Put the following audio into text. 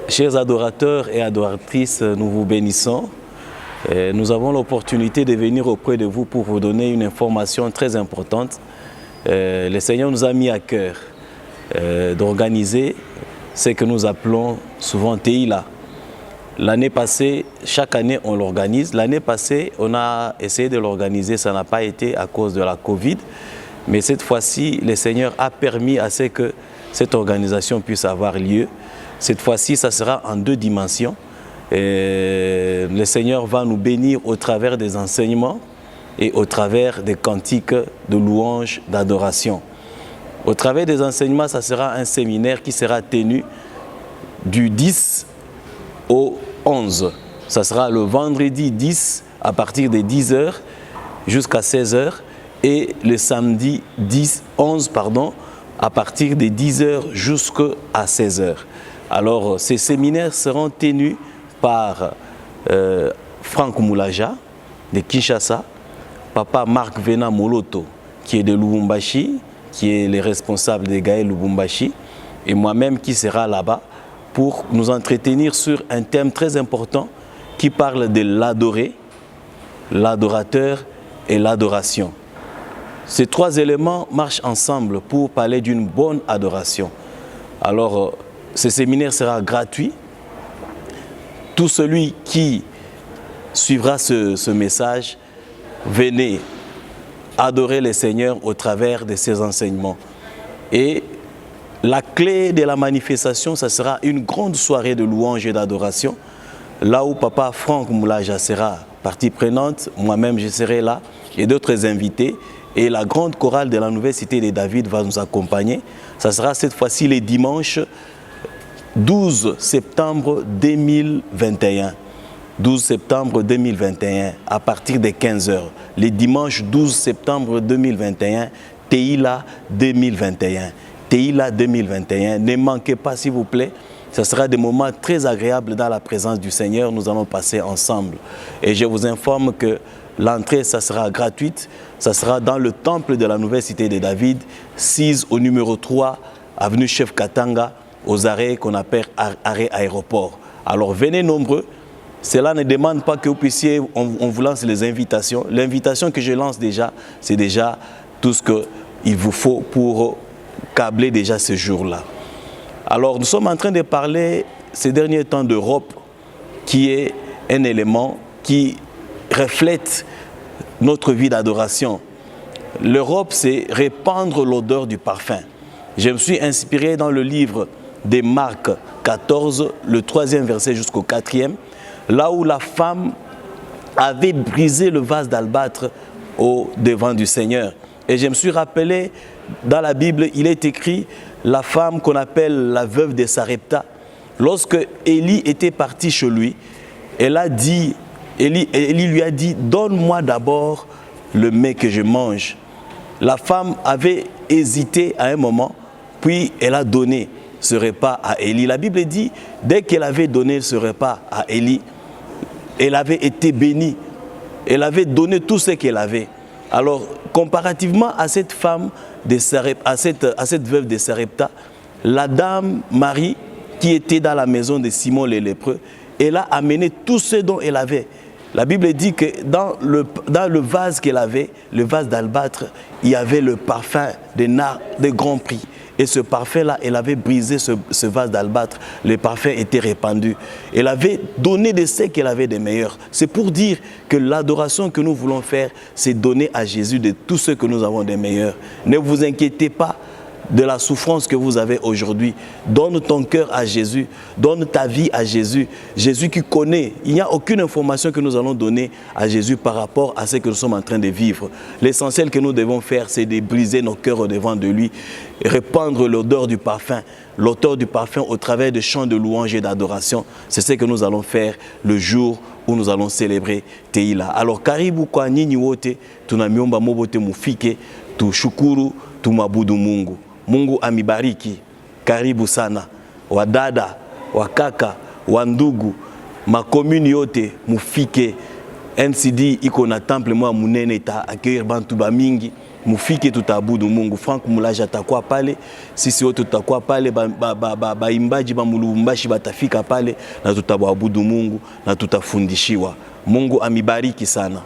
Chers adorateurs et adoratrices, nous vous bénissons. Nous avons l'opportunité de venir auprès de vous pour vous donner une information très importante. Le Seigneur nous a mis à cœur d'organiser ce que nous appelons souvent TILA. L'année passée, chaque année on l'organise. L'année passée, on a essayé de l'organiser, ça n'a pas été à cause de la Covid. Mais cette fois-ci, le Seigneur a permis à ce que cette organisation puisse avoir lieu. Cette fois-ci, ça sera en 2 dimensions. Et le Seigneur va nous bénir au travers des enseignements et au travers des cantiques de louange, d'adoration. Au travers des enseignements, ça sera un séminaire qui sera tenu du 10 au 11. Ça sera le vendredi 10 à partir de 10h jusqu'à 16h et le samedi 11 à partir de 10h jusqu'à 16h. Alors, ces séminaires seront tenus par Franck Moulaja de Kinshasa, Papa Marc Vena Moloto qui est de Lubumbashi, qui est le responsable de Gaël Lubumbashi, et moi-même qui sera là-bas pour nous entretenir sur un thème très important qui parle de l'adorer, l'adorateur et l'adoration. Ces 3 éléments marchent ensemble pour parler d'une bonne adoration. Alors, ce séminaire sera gratuit. Tout celui qui suivra ce message, venez adorer le Seigneur au travers de ses enseignements. Et la clé de la manifestation, ça sera une grande soirée de louange et d'adoration, là où Papa Franck Moulaja sera partie prenante, moi-même je serai là, et d'autres invités. Et la grande chorale de la Nouvelle Cité de David va nous accompagner. Ça sera cette fois-ci les dimanches 12 septembre 2021. 12 septembre 2021 à partir de 15h. Les dimanches 12 septembre 2021, TILA 2021. TILA 2021. Ne manquez pas s'il vous plaît. Ce sera des moments très agréables dans la présence du Seigneur. Nous allons passer ensemble. Et je vous informe que l'entrée, ça sera gratuite. Ça sera dans le temple de la Nouvelle Cité de David, 6 au numéro 3, avenue Chef Katanga, aux arrêts qu'on appelle arrêt aéroport. Alors venez nombreux. Cela ne demande pas que vous puissiez, on vous lance les invitations. L'invitation que je lance déjà, c'est déjà tout ce qu'il vous faut pour câbler déjà ce jour-là. Alors nous sommes en train de parler ces derniers temps d'Europe, qui est un élément qui reflète notre vie d'adoration. L'Europe, c'est répandre l'odeur du parfum. Je me suis inspiré dans le livre de Marc 14, le 3e verset jusqu'au 4e, là où la femme avait brisé le vase d'albâtre au devant du Seigneur. Et je me suis rappelé, dans la Bible, il est écrit, la femme qu'on appelle la veuve de Sarepta, lorsque Élie était parti chez lui, Élie lui a dit, donne-moi d'abord le mets que je mange. La femme avait hésité à un moment, puis elle a donné ce repas à Élie. La Bible dit, dès qu'elle avait donné ce repas à Élie, elle avait été bénie. Elle avait donné tout ce qu'elle avait. Alors, comparativement à cette femme, à cette veuve de Sarepta, la dame Marie, qui était dans la maison de Simon le lépreux, elle a amené tout ce dont elle avait. La Bible dit que dans le vase qu'elle avait, le vase d'albâtre, il y avait le parfum de nard de grand prix. Et ce parfum-là, elle avait brisé ce vase d'albâtre. Le parfum était répandu. Elle avait donné de ce qu'elle avait de meilleur. C'est pour dire que l'adoration que nous voulons faire, c'est donner à Jésus de tout ce que nous avons de meilleur. Ne vous inquiétez pas de la souffrance que vous avez aujourd'hui. Donne ton cœur à Jésus, donne ta vie à Jésus. Jésus qui connaît. Il n'y a aucune information que nous allons donner à Jésus par rapport à ce que nous sommes en train de vivre. L'essentiel que nous devons faire, c'est de briser nos cœurs au devant de lui, répandre l'odeur du parfum, au travers de chants de louange et d'adoration. C'est ce que nous allons faire le jour où nous allons célébrer TILA. Alors, karibu kwa nyinyi wote, tunamiomba mobote mufike, tushukuru, tumabudu Mungu. Mungu amibariki. Karibu sana. Wadada, wakaka, wandugu, makomuni yote mufike NCD iko na temple mwa munene ita accueillir bantu ba mingi. Mufike tutabudu Mungu. Frank Mulaja atakuwa pale, sisi wote tutakuwa pale, baimbaji ba mulumbashi batafika pale na tutabudu Mungu na tutafundishiwa. Mungu amibariki sana.